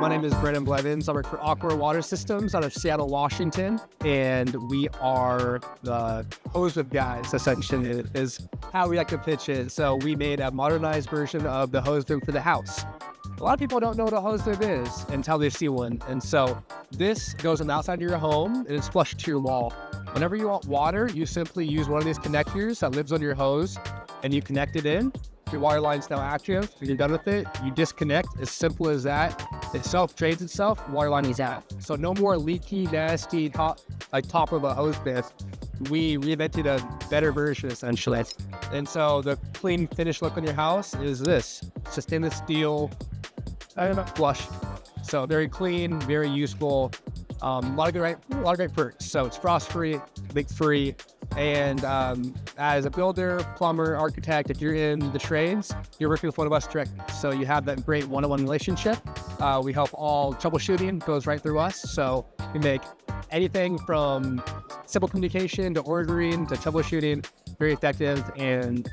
My name is Brennon Blevins. I work for Aquor Water Systems out of Seattle, Washington, and we are the hose whip guys, essentially, is how we like to pitch it. So we made a modernized version of the hose whip for the house. A lot of people don't know what a hose whip is until they see one, and so this goes on the outside of your home and it's flushed to your wall. Whenever you want water, you simply use one of these connectors that lives on your hose, and you connect it in. Your water line's now active. When you're done with it, you disconnect. As simple as that. It self-drains itself. Water line is out. So no more leaky, nasty top of a hose bit. We reinvented a better version, essentially. And so the clean, finished look on your house is this. It's a stainless steel flush. So very clean, very useful. A lot of great perks. So it's frost-free, leak-free. And as a builder, plumber, architect, if you're in the trades, you're working with one of us directly. So you have that great one-on-one relationship. We help all troubleshooting, goes right through us. So we make anything from simple communication to ordering to troubleshooting very effective and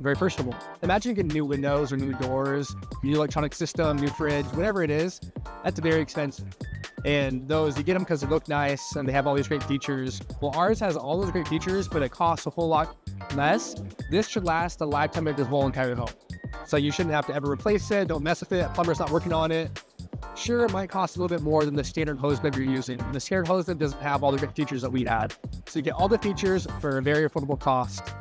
very personable. Imagine getting new windows or new doors, new electronic system, new fridge, whatever it is. That's very expensive. And those, you get them because they look nice and they have all these great features. Well, ours has all those great features, but it costs a whole lot less. This should last the lifetime of this whole entire home. So you shouldn't have to ever replace it. Don't mess with it. Plumber's not working on it. Sure, it might cost a little bit more than the standard hose bib you're using. The standard hose bib doesn't have all the great features that we had. So you get all the features for a very affordable cost.